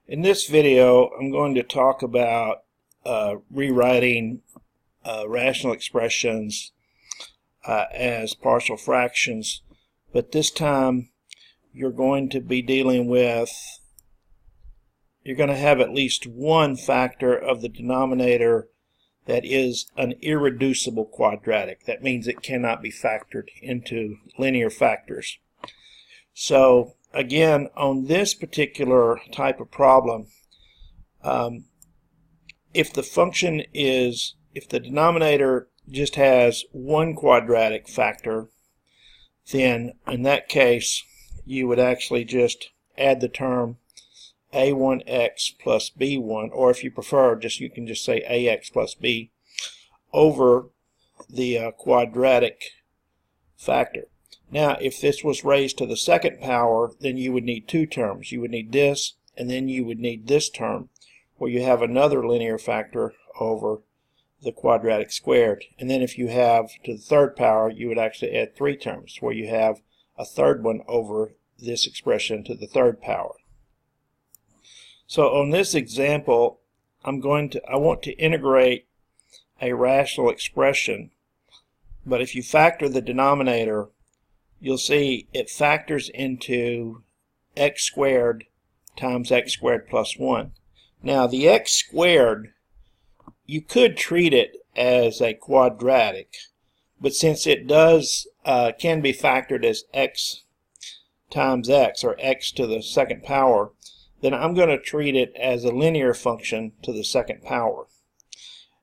In this video, I'm going to talk about rewriting rational expressions as partial fractions, but this time you're going to be dealing with, you're going to have at least one factor of the denominator that is an irreducible quadratic. That means it cannot be factored into linear factors. So again, on this particular type of problem, if the denominator just has one quadratic factor, then in that case you would actually just add the term a1x plus b1, or if you prefer, you can just say ax plus b over the quadratic factor. Now, if this was raised to the second power, then you would need two terms. You would need this, and then you would need this term, where you have another linear factor over the quadratic squared. And then if you have to the third power, you would actually add three terms, where you have a third one over this expression to the third power. So on this example, I want to integrate a rational expression, but if you factor the denominator, you'll see it factors into x squared times x squared plus 1. Now the x squared, you could treat it as a quadratic, but since it can be factored as x times x, or x to the second power, then I'm going to treat it as a linear function to the second power.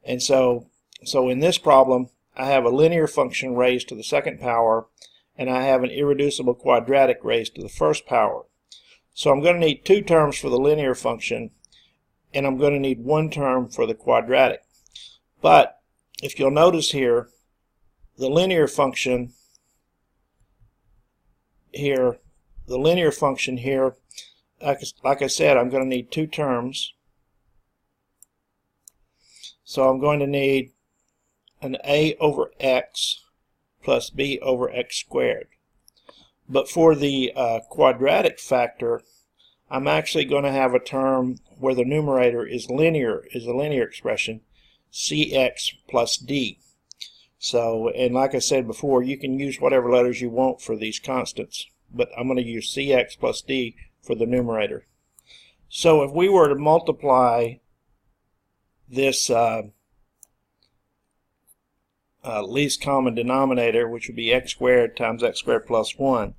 And so in this problem, I have a linear function raised to the second power, and I have an irreducible quadratic raised to the first power. So I'm going to need two terms for the linear function, and I'm going to need one term for the quadratic. But if you'll notice here, the linear function here, like I said, I'm going to need two terms. So I'm going to need an a over x plus b over x squared. But for the quadratic factor, I'm actually going to have a term where the numerator is a linear expression, cx plus d. So, and like I said before, you can use whatever letters you want for these constants, but I'm going to use cx plus d for the numerator. So if we were to multiply this least common denominator, which would be x squared times x squared plus 1,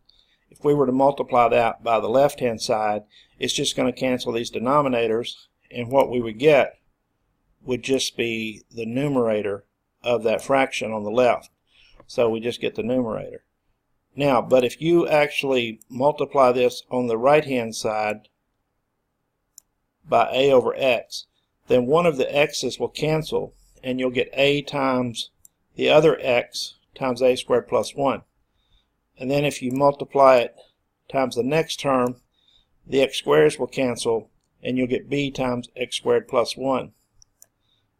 if we were to multiply that by the left hand side, it's just going to cancel these denominators, and what we would get would just be the numerator of that fraction on the left. So we just get the numerator. Now, but if you actually multiply this on the right hand side by a over x, then one of the x's will cancel, and you'll get a times the other x times a squared plus 1. And then if you multiply it times the next term, the x squares will cancel, and you'll get b times x squared plus 1.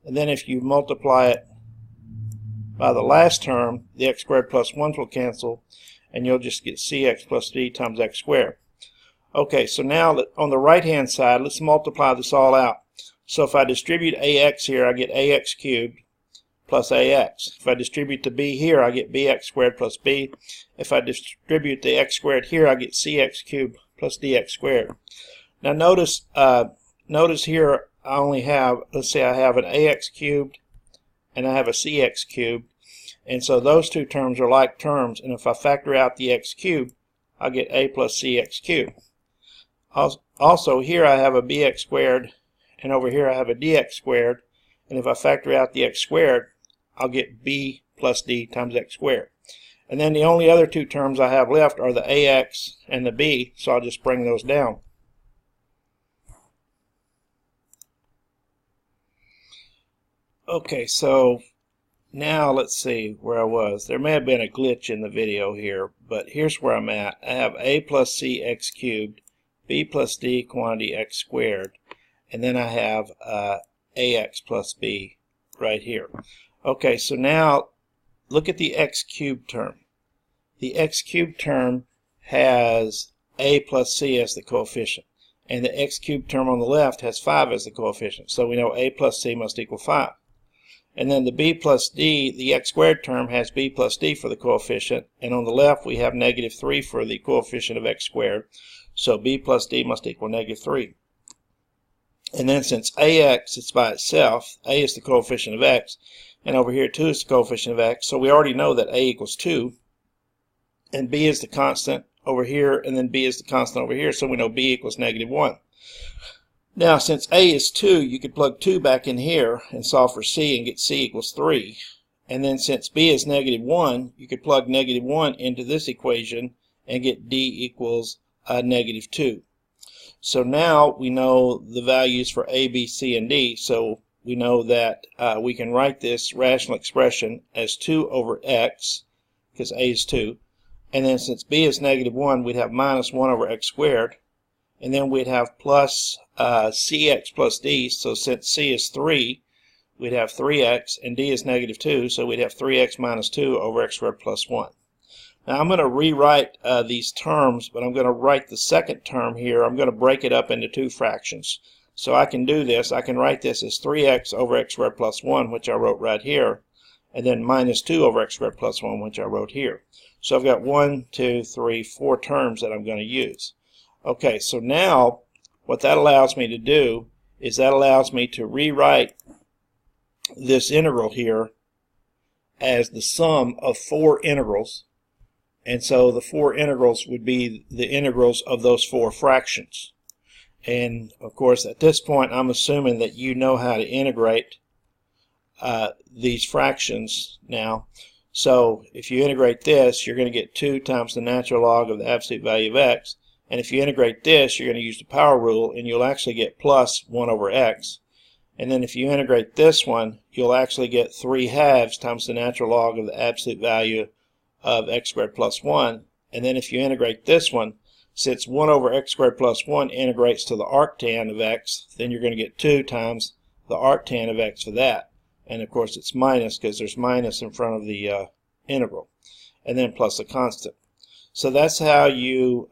And then if you multiply it by the last term, the x squared plus 1s will cancel, and you'll just get cx plus d times x squared. Okay, so now on the right hand side, let's multiply this all out. So if I distribute ax here, I get ax cubed plus ax. If I distribute the b here, I get bx squared plus b. If I distribute the x squared here, I get cx cubed plus dx squared. Now notice here I only have, let's say I have an ax cubed and I have a cx cubed, and so those two terms are like terms, and if I factor out the x cubed, I get a plus cx cubed. Also here I have a bx squared, and over here I have a dx squared, and if I factor out the x squared, I'll get b plus d times x squared. And then the only other two terms I have left are the ax and the b, so I'll just bring those down. Okay, so now let's see where I was. There may have been a glitch in the video here, but here's where I'm at. I have a plus c x cubed, b plus d quantity x squared, and then I have ax plus b right here. Okay, so now look at the x cubed term. The x cubed term has a plus c as the coefficient. and the x cubed term on the left has 5 as the coefficient. So we know a plus c must equal 5. And then the b plus d, the x squared term has b plus d for the coefficient, and on the left we have -3 for the coefficient of x squared. So b plus d must equal -3. And then since ax is by itself, a is the coefficient of x, and over here 2 is the coefficient of x, so we already know that a equals 2, and b is the constant over here, and then b is the constant over here, so we know b equals -1. Now, since a is 2, you could plug 2 back in here and solve for c and get c equals 3. And then since b is -1, you could plug -1 into this equation and get d equals -2. So now we know the values for a, b, c, and d, so we know that we can write this rational expression as 2 over x, because a is 2. And then since b is -1, we'd have -1 over x squared. And then we'd have plus cx plus d, so since c is 3, we'd have 3x, and d is -2, so we'd have 3x minus 2 over x squared plus 1. Now I'm going to rewrite these terms, but I'm going to write the second term here. I'm going to break it up into 2 fractions. So I can do this. I can write this as 3x over x squared plus 1, which I wrote right here, and then minus 2 over x squared plus 1, which I wrote here. So I've got 1, 2, 3, 4 terms that I'm going to use. Okay, so now what that allows me to do is that allows me to rewrite this integral here as the sum of 4 integrals. And so the 4 integrals would be the integrals of those 4 fractions. And of course at this point I'm assuming that you know how to integrate these fractions now. So if you integrate this, you're going to get 2 times the natural log of the absolute value of x. And if you integrate this, you're going to use the power rule, and you'll actually get plus 1 over x. And then if you integrate this one, you'll actually get 3/2 times the natural log of the absolute value of x squared plus 1. And then if you integrate this one, since 1 over x squared plus 1 integrates to the arctan of x, then you're going to get 2 times the arctan of x for that. And of course it's minus because there's minus in front of the integral. And then plus a constant. So that's how you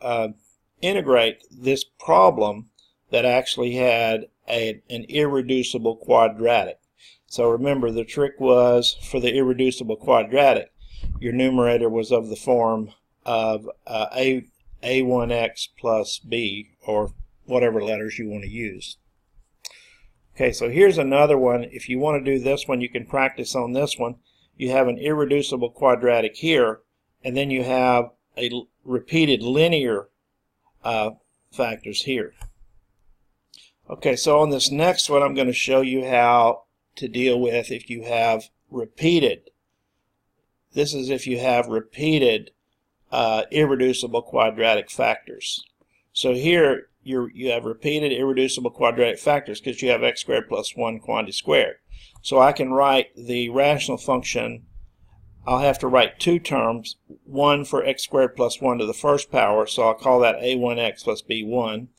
integrate this problem that actually had an irreducible quadratic. So remember, the trick was for the irreducible quadratic, your numerator was of the form of a1x plus b, or whatever letters you want to use. Okay, so here's another one. If you want to do this one, you can practice on this one. You have an irreducible quadratic here, and then you have a repeated linear factors here. Okay, so on this next one I'm going to show you how to deal with if you have repeated. This is if you have repeated irreducible quadratic factors. So here you have repeated irreducible quadratic factors because you have x squared plus 1 quantity squared. So I can write the rational function. I'll have to write 2 terms, one for x squared plus 1 to the first power, so I'll call that a1x plus b1,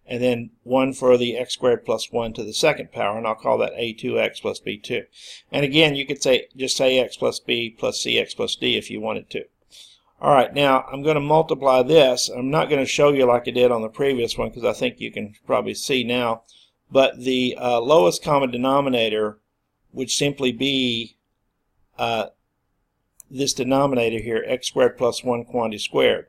and then one for the x squared plus 1 to the second power, and I'll call that a2x plus b2. And again, you could say just say x plus b plus cx plus d if you wanted to. Alright, now I'm going to multiply this. I'm not going to show you like I did on the previous one because I think you can probably see now, but the lowest common denominator would simply be this denominator here, x squared plus 1 quantity squared.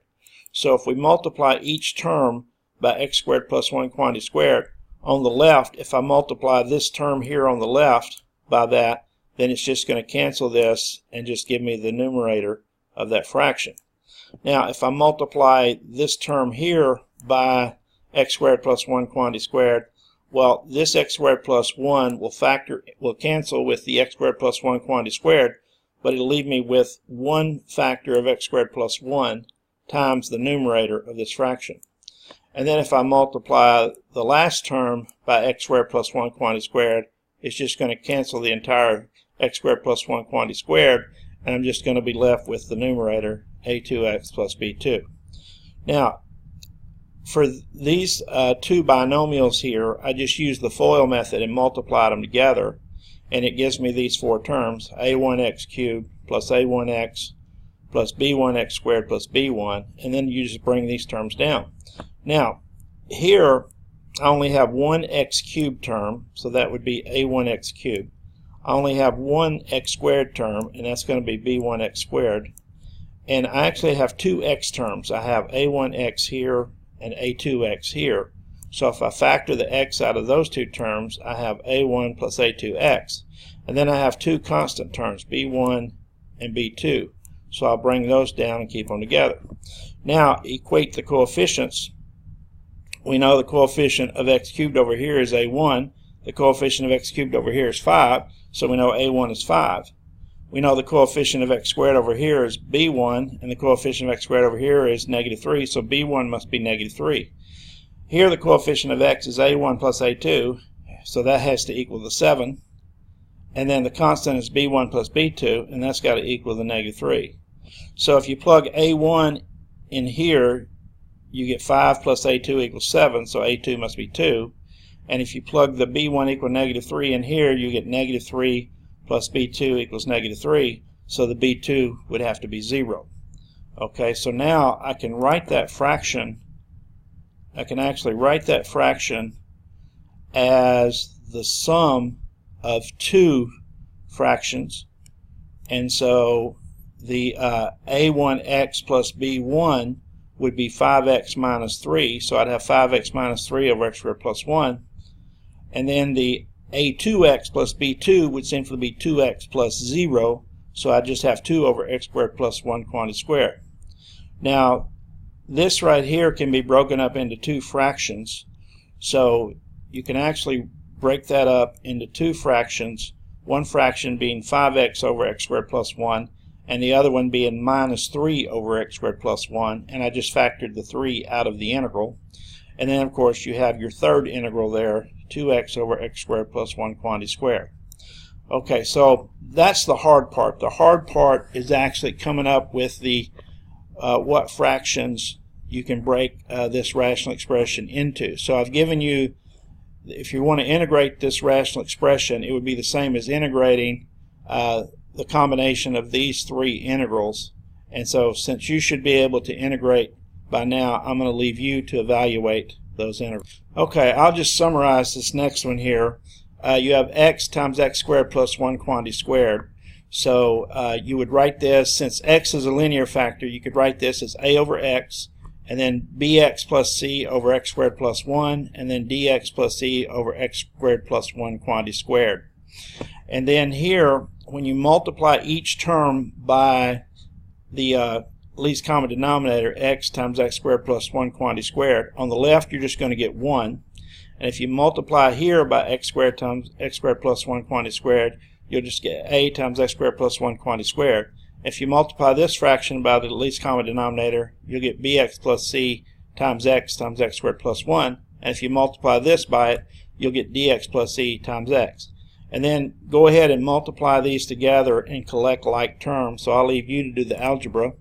So if we multiply each term by x squared plus 1 quantity squared, on the left, if I multiply this term here on the left by that, then it's just going to cancel this and just give me the numerator of that fraction. Now if I multiply this term here by x squared plus 1 quantity squared, well, this x squared plus 1 will cancel with the x squared plus 1 quantity squared, but it'll leave me with 1 factor of x squared plus 1 times the numerator of this fraction. And then if I multiply the last term by x squared plus 1 quantity squared, it's just going to cancel the entire x squared plus 1 quantity squared, and I'm just going to be left with the numerator a2x plus b2. Now, for these 2 binomials here, I just use the FOIL method and multiplied them together, and it gives me these 4 terms, a1x cubed plus a1x plus b1x squared plus b1, and then you just bring these terms down. Now, here I only have one x cubed term, so that would be a1x cubed. I only have one x squared term, and that's going to be b1x squared. And I actually have two x terms. I have a1x here and a2x here. So if I factor the x out of those two terms, I have a1 plus a2x. And then I have two constant terms, b1 and b2. So I'll bring those down and keep them together. Now equate the coefficients. We know the coefficient of x cubed over here is a1. The coefficient of x cubed over here is 5. So we know a1 is 5. We know the coefficient of x squared over here is b1, and the coefficient of x squared over here is -3, so b1 must be -3. Here the coefficient of x is a1 plus a2, so that has to equal the 7. And then the constant is b1 plus b2, and that's got to equal the -3. So if you plug a1 in here, you get 5 plus a2 equals 7, so a2 must be 2. And if you plug the b1 equal -3 in here, you get -3 plus b2 equals -3, so the b2 would have to be 0. Okay, so now I can write that fraction. I can actually write that fraction as the sum of two fractions. And so the a1x plus b1 would be 5x minus 3, so I'd have 5x minus 3 over x squared plus 1. And then the a2x plus b2 would simply be 2x plus 0, so I just have 2 over x squared plus 1 quantity squared. Now this right here can be broken up into two fractions, so you can actually break that up into two fractions, one fraction being 5x over x squared plus 1 and the other one being minus 3 over x squared plus 1, and I just factored the 3 out of the integral. And then of course you have your third integral there, 2x over x squared plus 1 quantity squared. Okay, so that's the hard part. The hard part is actually coming up with the what fractions you can break this rational expression into. So I've given you, if you want to integrate this rational expression, it would be the same as integrating the combination of these three integrals. And so since you should be able to integrate by now, I'm going to leave you to evaluate those integrals. Okay, I'll just summarize this next one here. You have x times x squared plus 1 quantity squared. So you would write this, since x is a linear factor, you could write this as a over x, and then bx plus c over x squared plus 1, and then dx plus c over x squared plus 1 quantity squared. And then here, when you multiply each term by the least common denominator, x times x squared plus 1 quantity squared, on the left you're just going to get 1. And if you multiply here by x squared times x squared plus 1 quantity squared, you'll just get a times x squared plus 1 quantity squared. If you multiply this fraction by the least common denominator, you'll get bx plus c times x squared plus 1. And if you multiply this by it, you'll get dx plus c times x. And then go ahead and multiply these together and collect like terms. So I'll leave you to do the algebra.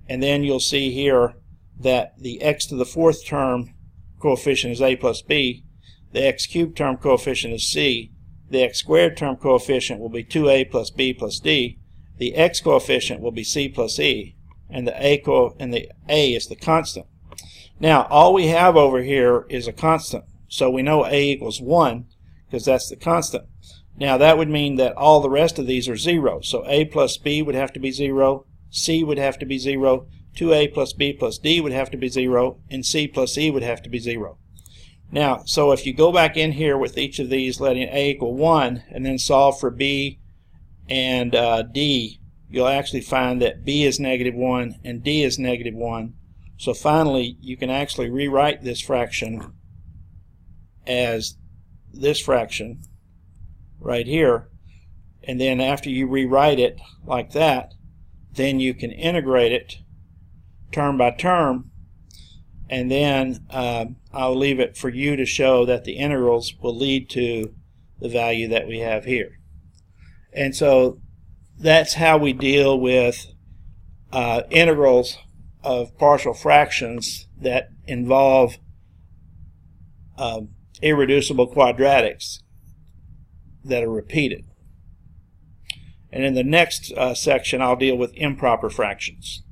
And then you'll see here that the x to the fourth term coefficient is a plus b. The x cubed term coefficient is c. The x squared term coefficient will be 2a plus b plus d. The x coefficient will be c plus e. And the a is the constant. Now all we have over here is a constant. So we know a equals 1 because that's the constant. Now that would mean that all the rest of these are 0. So a plus b would have to be 0, c would have to be 0, 2a plus b plus d would have to be 0, and c plus e would have to be 0. Now, so if you go back in here with each of these letting a equal 1 and then solve for b and d, you'll actually find that b is -1 and d is -1. So finally you can actually rewrite this fraction as this fraction right here, and then after you rewrite it like that, then you can integrate it term by term, and then I'll leave it for you to show that the integrals will lead to the value that we have here. And so that's how we deal with integrals of partial fractions that involve irreducible quadratics that are repeated. And in the next section I'll deal with improper fractions.